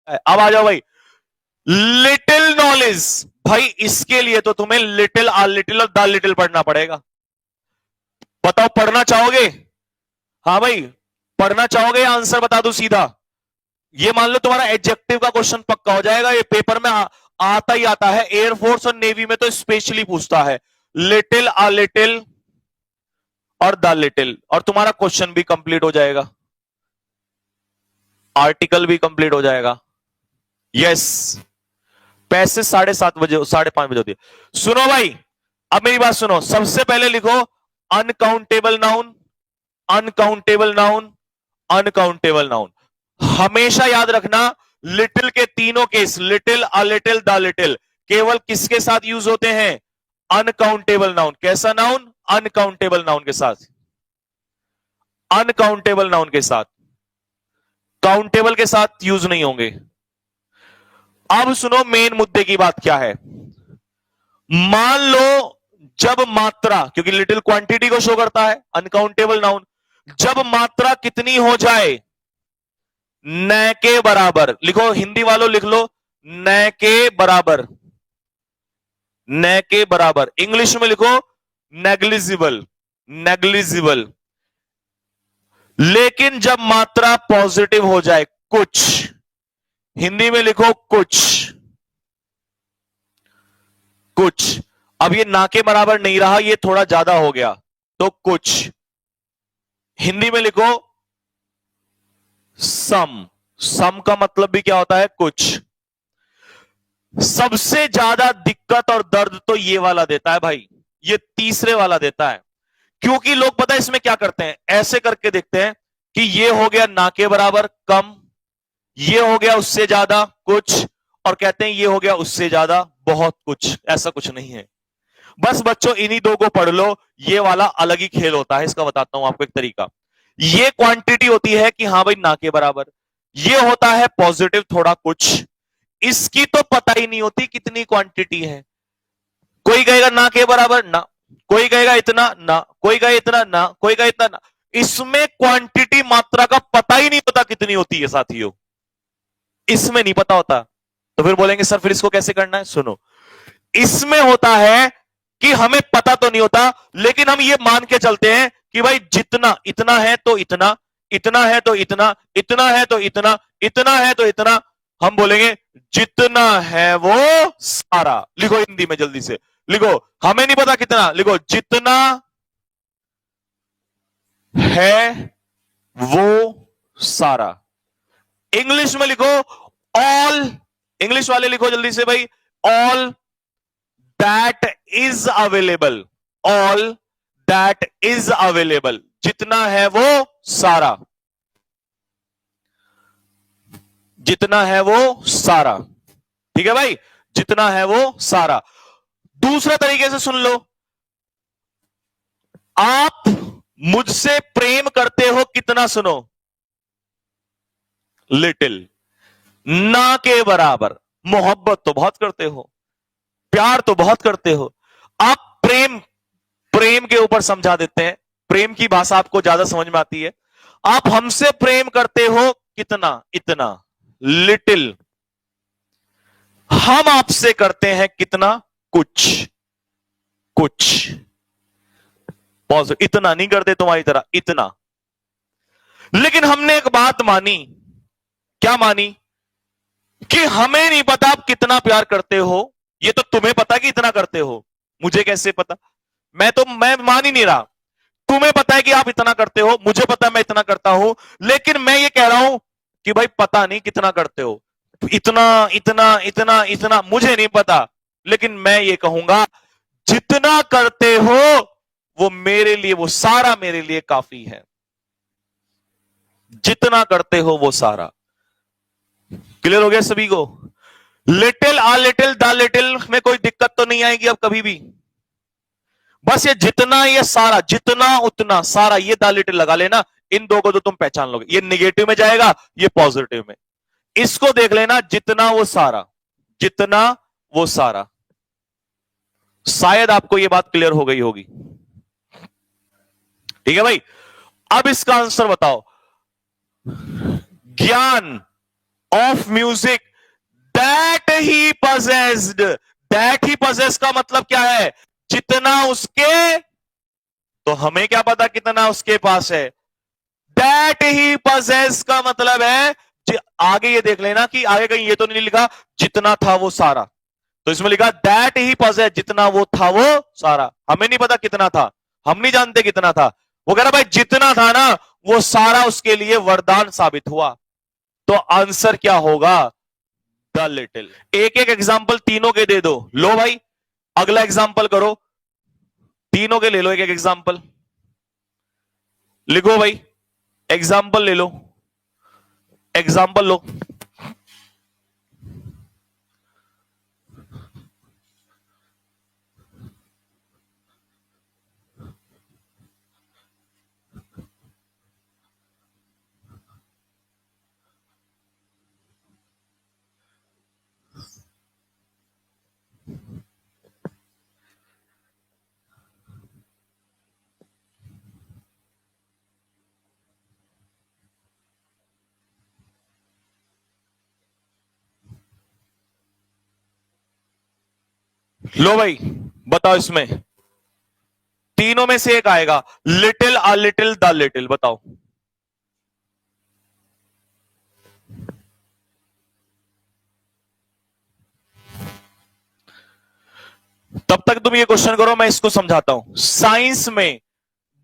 अब आ जाओ भाई, लिटिल नॉलेज। भाई इसके लिए तो तुम्हें लिटिल आ लिटिल और द लिटिल पढ़ना पड़ेगा। बताओ पढ़ना चाहोगे? हाँ भाई, पढ़ना चाहोगे या आंसर बता दो सीधा? ये मान लो तुम्हारा एडजेक्टिव का क्वेश्चन पक्का हो जाएगा, ये पेपर में आता ही आता है, एयरफोर्स और नेवी में तो स्पेशली पूछता है लिटिल आ लिटिल और द लिटिल, और तुम्हारा क्वेश्चन भी कंप्लीट हो जाएगा, आर्टिकल भी कंप्लीट हो जाएगा। यस, पैसे 7:30 बजे 5:30 होती है। सुनो भाई, अब मेरी बात सुनो, सबसे पहले लिखो uncountable noun, uncountable noun, uncountable noun. हमेशा याद रखना, लिटिल के तीनों case, little a little the little, केवल किसके साथ यूज होते हैं? Uncountable noun. कैसा नाउन? अनकाउंटेबल नाउन के साथ, अनकाउंटेबल नाउन के साथ, काउंटेबल के साथ यूज नहीं होंगे। अब सुनो मेन मुद्दे की बात क्या है। मान लो जब मात्रा, क्योंकि लिटिल क्वांटिटी को शो करता है अनकाउंटेबल नाउन, जब मात्रा कितनी हो जाए? न के बराबर। लिखो, हिंदी वालों लिख लो, न के बराबर, न के बराबर। इंग्लिश में लिखो नेग्लिजिबल, नेग्लिजिबल। लेकिन जब मात्रा पॉजिटिव हो जाए, कुछ, हिंदी में लिखो कुछ, कुछ। अब ये ना के बराबर नहीं रहा, ये थोड़ा ज्यादा हो गया, तो कुछ, हिंदी में लिखो सम। सम का मतलब भी क्या होता है? कुछ। सबसे ज्यादा दिक्कत और दर्द तो ये वाला देता है भाई, ये तीसरे वाला देता है। क्योंकि लोग पता है इसमें क्या करते हैं, ऐसे करके देखते हैं कि ये हो गया ना के बराबर कम, ये हो गया उससे ज्यादा कुछ, और कहते हैं ये हो गया उससे ज्यादा बहुत कुछ। ऐसा कुछ नहीं है। बस बच्चों इन्हीं दो को पढ़ लो, ये वाला अलग ही खेल होता है। इसका बताता हूं आपको एक तरीका। ये क्वांटिटी होती है कि हाँ भाई ना के बराबर, ये होता है पॉजिटिव थोड़ा कुछ, इसकी तो पता ही नहीं होती कितनी क्वांटिटी है। कोई कहेगा ना के बराबर ना, कोई कहेगा इतना ना, कोई कहे इतना ना, कोई कहे इतना ना। इसमें क्वांटिटी मात्रा का पता ही नहीं होता कितनी होती है साथियों, इसमें नहीं पता होता। तो फिर बोलेंगे सर फिर इसको कैसे करना है? सुनो, इसमें होता है कि हमें पता तो नहीं होता, लेकिन हम ये मान के चलते हैं कि भाई जितना, इतना है तो इतना, इतना है तो इतना, इतना है तो इतना, इतना है तो इतना। हम बोलेंगे जितना है वो सारा। लिखो हिंदी में जल्दी से, लिखो, हमें नहीं पता कितना, लिखो जितना है वो सारा। इंग्लिश में लिखो ऑल, इंग्लिश वाले लिखो जल्दी से भाई, all that is available, all that is available. जितना है वो सारा, जितना है वो सारा। ठीक है भाई, जितना है वो सारा। दूसरा तरीके से सुन लो, आप मुझसे प्रेम करते हो कितना? सुनो, लिटिल, ना के बराबर। मोहब्बत तो बहुत करते हो, प्यार तो बहुत करते हो। आप प्रेम, प्रेम के ऊपर समझा देते हैं, प्रेम की भाषा आपको ज्यादा समझ में आती है। आप हमसे प्रेम करते हो कितना? इतना, लिटिल। हम आपसे करते हैं कितना? कुछ, कुछ। पॉज, इतना नहीं करते तुम्हारी तरह, इतना। लेकिन हमने एक बात मानी, क्या मानी? कि हमें नहीं पता आप कितना प्यार करते हो, ये तो तुम्हें पता कि इतना करते हो, मुझे कैसे पता? मैं मान ही नहीं रहा। तुम्हें पता है कि आप इतना करते हो, मुझे पता है मैं इतना करता हूं, लेकिन मैं ये कह रहा हूं कि भाई पता नहीं कितना करते हो, इतना इतना इतना इतना मुझे नहीं पता, लेकिन मैं ये कहूंगा जितना करते हो वो मेरे लिए, वो सारा मेरे लिए काफी है। जितना करते हो वो सारा। क्लियर हो गया सभी को? Little uh little the little में कोई दिक्कत तो नहीं आएगी अब कभी भी। बस ये जितना, ये सारा, जितना उतना सारा, ये द लिटिल लगा लेना। इन दो को तो तुम पहचान लोगे, ये निगेटिव में जाएगा, ये पॉजिटिव में। इसको देख लेना, जितना वो सारा, जितना वो सारा। शायद आपको ये बात क्लियर हो गई होगी। ठीक है भाई, अब इसका आंसर बताओ। ज्ञान of music that he possessed. That he possess का मतलब क्या है? जितना उसके, तो हमें क्या पता कितना उसके पास है। दैट ही पजेस का मतलब है, आगे ये देख लेना कि आगे कहीं ये तो नहीं लिखा जितना था वो सारा, तो इसमें लिखा दैट ही पजेस, जितना वो था वो सारा। हमें नहीं पता कितना था, हम नहीं जानते कितना था। वो कह रहा भाई जितना था ना वो सारा उसके लिए वरदान साबित हुआ। तो आंसर क्या होगा? The little. एक एक एग्जाम्पल तीनों के दे दो। लो भाई अगला एग्जाम्पल करो, तीनों के ले लो एक एक एग्जाम्पल। लिखो भाई, एग्जाम्पल ले लो, एग्जाम्पल लो। लो भाई बताओ, इसमें तीनों में से एक आएगा, little, a little, the little, बताओ। तब तक तुम ये क्वेश्चन करो, मैं इसको समझाता हूं। साइंस में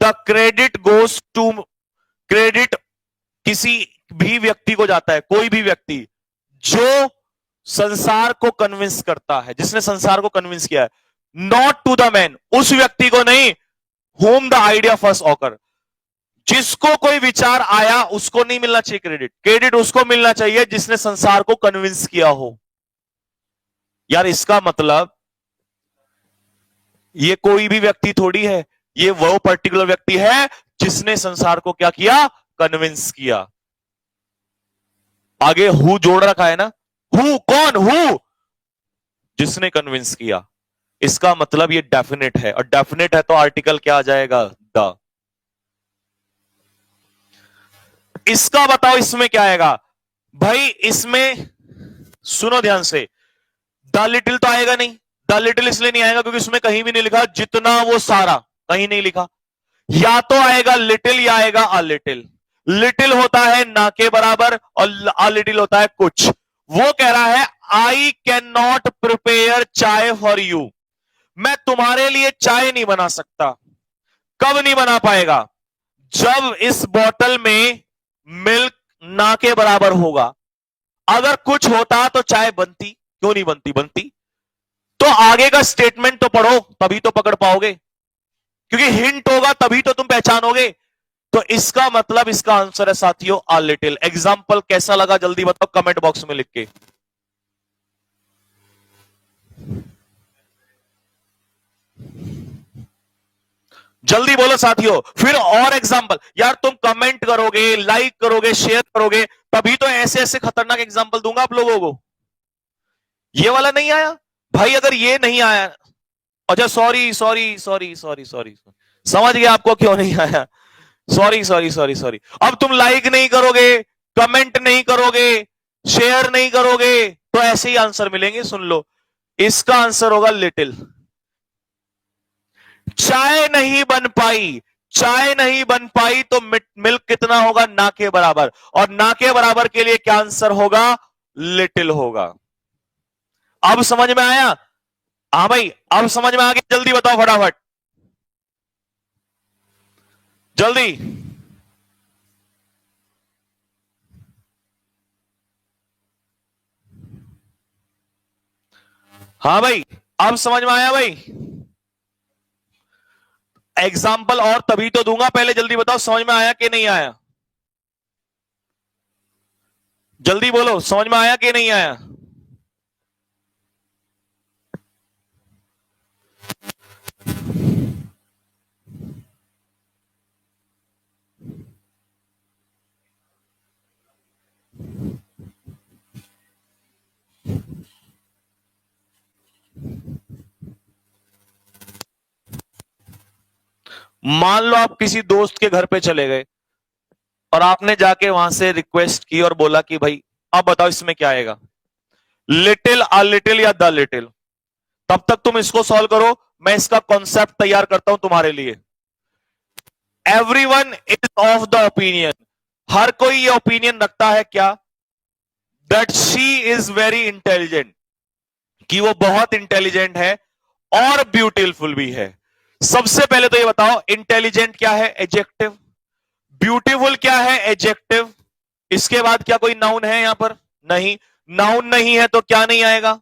the credit goes to, credit किसी भी व्यक्ति को जाता है, कोई भी व्यक्ति जो संसार को कन्विंस करता है, जिसने संसार को कन्विंस किया है। नॉट टू द मैन, उस व्यक्ति को नहीं, home the idea first occur, जिसको कोई विचार आया उसको नहीं मिलना चाहिए क्रेडिट। क्रेडिट उसको मिलना चाहिए जिसने संसार को कन्विंस किया हो। यार इसका मतलब ये कोई भी व्यक्ति थोड़ी है, ये वो पर्टिकुलर व्यक्ति है जिसने संसार को क्या किया? कन्विंस किया। आगे हु जोड़ रखा है ना, हु, कौन? हु, जिसने कन्विंस किया। इसका मतलब ये डेफिनेट है, और डेफिनेट है तो आर्टिकल क्या आ जाएगा? द। इसका बताओ इसमें क्या आएगा भाई? इसमें सुनो ध्यान से, द लिटिल तो आएगा नहीं। द लिटिल इसलिए नहीं आएगा क्योंकि उसमें कहीं भी नहीं लिखा जितना वो सारा, कहीं नहीं लिखा। या तो आएगा लिटिल या आएगा अ लिटिल। लिटिल होता है ना के बराबर और अ लिटिल होता है कुछ। वो कह रहा है आई कैन नॉट प्रिपेयर चाय फॉर यू, मैं तुम्हारे लिए चाय नहीं बना सकता। कब नहीं बना पाएगा? जब इस बोतल में मिल्क ना के बराबर होगा। अगर कुछ होता तो चाय बनती, क्यों नहीं बनती? बनती। तो आगे का स्टेटमेंट तो पढ़ो तभी तो पकड़ पाओगे, क्योंकि हिंट होगा तभी तो तुम पहचानोगे। तो इसका मतलब इसका आंसर है साथियों अ लिटिल। एग्जाम्पल कैसा लगा जल्दी बताओ कमेंट बॉक्स में लिख के। जल्दी बोलो साथियों, फिर और एग्जाम्पल। यार तुम कमेंट करोगे, लाइक करोगे, शेयर करोगे, तभी तो ऐसे ऐसे खतरनाक एग्जाम्पल दूंगा आप लोगों को। ये वाला नहीं आया भाई? अगर ये नहीं आया, अच्छा sorry sorry sorry sorry sorry, समझ गया आपको क्यों नहीं आया। Sorry sorry sorry sorry. अब तुम लाइक नहीं करोगे, कमेंट नहीं करोगे, शेयर नहीं करोगे, तो ऐसे ही आंसर मिलेंगे। सुन लो, इसका आंसर होगा लिटिल। चाय नहीं बन पाई, चाय नहीं बन पाई तो मिल्क कितना होगा? ना के बराबर, और ना के बराबर के लिए क्या आंसर होगा? लिटिल होगा। अब समझ में आया? हाँ भाई अब समझ में आ गया? जल्दी बताओ फटाफट, जल्दी। हाँ भाई अब समझ में आया भाई? एग्जाम्पल और तभी तो दूंगा, पहले जल्दी बताओ समझ में आया कि नहीं आया? जल्दी बोलो समझ में आया कि नहीं आया? मान लो आप किसी दोस्त के घर पे चले गए और आपने जाके वहां से रिक्वेस्ट की और बोला कि भाई अब बताओ इसमें क्या आएगा, लिटिल, अ लिटिल या द लिटिल। तब तक तुम इसको सॉल्व करो, मैं इसका कॉन्सेप्ट तैयार करता हूं तुम्हारे लिए। Everyone is of the opinion, हर कोई ये ओपिनियन रखता है क्या, that she is very intelligent, कि वो बहुत इंटेलिजेंट है और ब्यूटीफुल भी है। सबसे पहले तो ये बताओ, इंटेलिजेंट क्या है, एडजेक्टिव, ब्यूटीफुल क्या है, एडजेक्टिव, इसके बाद क्या कोई नाउन है यहां पर, नहीं, नाउन नहीं है तो क्या नहीं आएगा,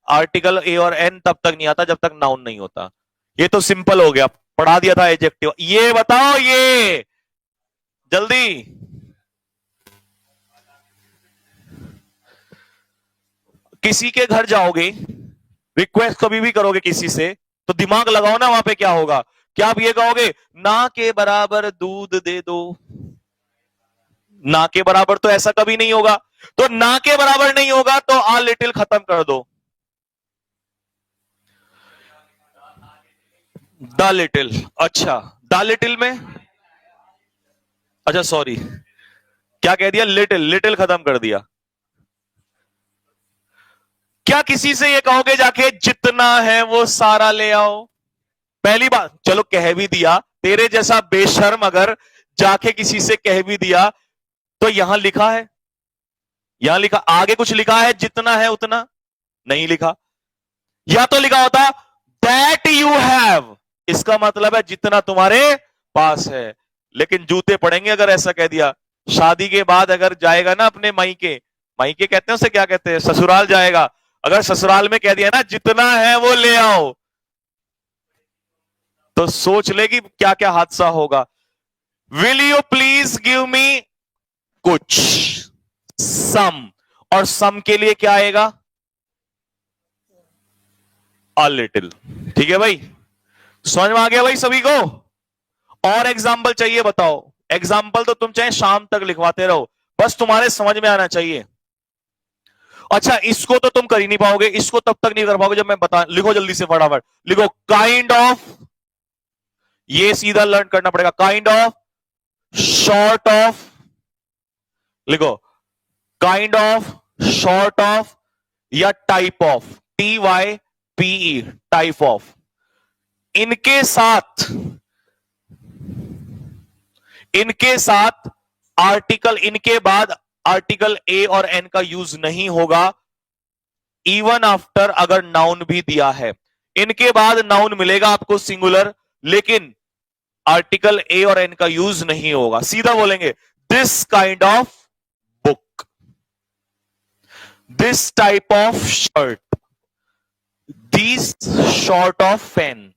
आर्टिकल ए और एन तब तक नहीं आता जब तक नाउन नहीं होता। ये तो सिंपल हो गया, पढ़ा दिया था एडजेक्टिव। ये बताओ, ये जल्दी, किसी के घर जाओगे, रिक्वेस्ट कभी भी करोगे किसी से, तो दिमाग लगाओ ना, वहां पे क्या होगा, क्या आप ये कहोगे ना के बराबर दूध दे दो, ना के बराबर तो ऐसा कभी नहीं होगा, तो ना के बराबर नहीं होगा तो आ लिटिल खत्म कर दो, द लिटिल। अच्छा, द लिटिल में, अच्छा सॉरी, क्या कह दिया, लिटिल, लिटिल खत्म कर दिया। क्या किसी से ये कहोगे जाके जितना है वो सारा ले आओ, पहली बात, चलो कह भी दिया, तेरे जैसा बेशर्म अगर जाके किसी से कह भी दिया, तो यहां लिखा है, यहां लिखा, आगे कुछ लिखा है जितना है उतना, नहीं लिखा। या तो लिखा होता दैट यू हैव, इसका मतलब है जितना तुम्हारे पास है। लेकिन जूते पड़ेंगे अगर ऐसा कह दिया। शादी के बाद अगर जाएगा ना अपने मायके, मायके कहते हैं उसे, क्या कहते हैं, ससुराल जाएगा, अगर ससुराल में कह दिया ना जितना है वो ले आओ, तो सोच ले कि क्या क्या हादसा होगा। Will you please give me कुछ, सम, और सम के लिए क्या आएगा, अ लिटिल। ठीक है भाई, समझ में आ गया भाई सभी को। और एग्जाम्पल चाहिए बताओ, एग्जाम्पल तो तुम चाहे शाम तक लिखवाते रहो, बस तुम्हारे समझ में आना चाहिए। अच्छा, इसको तो तुम कर ही नहीं पाओगे, इसको तब तक नहीं कर पाओगे जब मैं बता, लिखो जल्दी से फटाफट, लिखो काइंड ऑफ, ये सीधा लर्न करना पड़ेगा, काइंड ऑफ, शॉर्ट ऑफ, लिखो काइंड ऑफ, शॉर्ट ऑफ, या type of, TYPE, type of. इनके साथ, इनके साथ आर्टिकल, इनके बाद आर्टिकल ए और एन का यूज नहीं होगा, इवन आफ्टर अगर नाउन भी दिया है। इनके बाद नाउन मिलेगा आपको सिंगुलर, लेकिन आर्टिकल ए और एन का यूज नहीं होगा, सीधा बोलेंगे this kind of book, this type of shirt, this short of pen.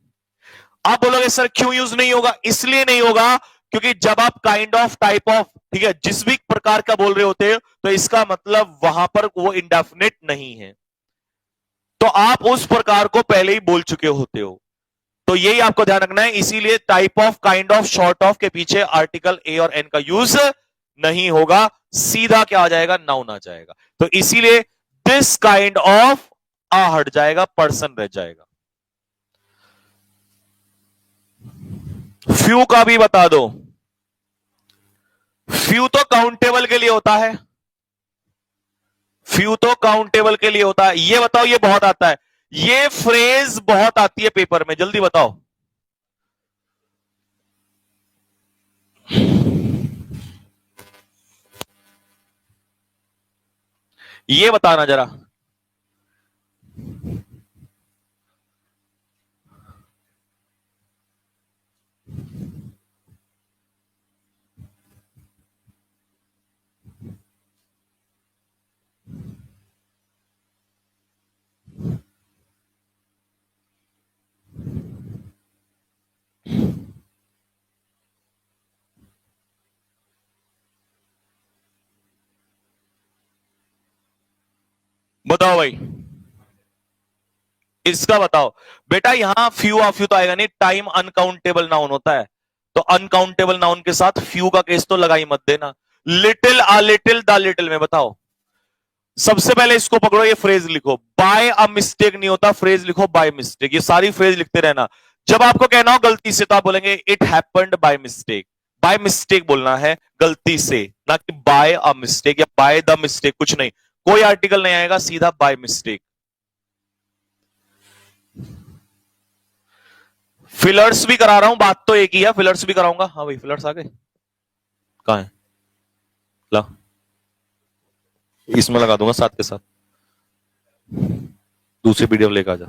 आप बोलोगे सर क्यों यूज नहीं होगा, इसलिए नहीं होगा क्योंकि जब आप काइंड ऑफ, टाइप ऑफ, ठीक है, जिस भी प्रकार का बोल रहे होते हो, तो इसका मतलब वहां पर वो इंडेफिनिट नहीं है, तो आप उस प्रकार को पहले ही बोल चुके होते हो। तो यही आपको ध्यान रखना है, इसीलिए type of, kind of, short of के पीछे आर्टिकल ए और एन का यूज नहीं होगा, सीधा क्या आ जाएगा, नाउन आ जाएगा। तो इसीलिए दिस काइंड ऑफ आ हट जाएगा, पर्सन रह जाएगा। फ्यू का भी बता दो, फ्यू तो काउंटेबल के लिए होता है, फ्यू तो काउंटेबल के लिए होता है। ये बताओ, ये बहुत आता है, ये फ्रेज बहुत आती है पेपर में, जल्दी बताओ। ये बताना जरा, बताओ भाई, इसका बताओ बेटा। यहां फ्यू ऑफ फ्यू तो आएगा नहीं, टाइम अनकाउंटेबल नाउन होता है, तो अनकाउंटेबल नाउन के साथ फ्यू का केस तो लगा ही मत देना। Little, uh little, the little में बताओ, सबसे पहले इसको पकड़ो, ये फ्रेज लिखो, बाय अ मिस्टेक नहीं होता, फ्रेज लिखो बाय मिस्टेक, ये सारी फ्रेज लिखते रहना। जब आपको कहना हो गलती से, तो आप बोलेंगे it happened by mistake, by mistake बोलना है, गलती से, ना कि बाय अ मिस्टेक या बाय द मिस्टेक, कुछ नहीं, कोई आर्टिकल नहीं आएगा, सीधा बाय मिस्टेक। फिलर्स भी करा रहा हूं, बात तो एक ही है, फिलर्स भी कराऊंगा। हाँ भाई फिलर्स आ गए, कहां है, ला, इसमें लगा दूंगा साथ के साथ, दूसरी पीडीएफ लेकर आ जा।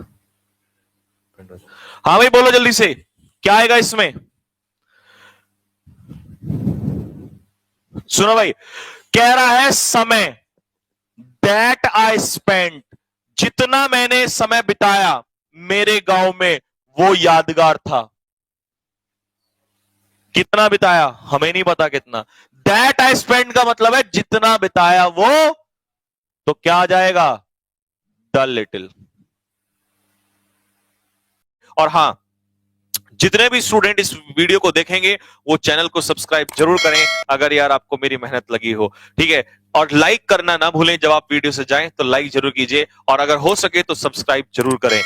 हाँ भाई बोलो जल्दी से, क्या आएगा इसमें? सुनो भाई, कह रहा है समय, दैट आई स्पेंट, जितना मैंने समय बिताया मेरे गांव में वो यादगार था। कितना बिताया हमें नहीं पता कितना, दैट आई स्पेंड का मतलब है जितना बिताया वो, तो क्या आ जाएगा, द लिटिल। और हां, जितने भी स्टूडेंट इस वीडियो को देखेंगे वो चैनल को सब्सक्राइब जरूर करें, अगर यार आपको मेरी मेहनत लगी हो, ठीक है। और लाइक करना ना भूलें, जब आप वीडियो से जाएं तो लाइक जरूर कीजिए, और अगर हो सके तो सब्सक्राइब जरूर करें।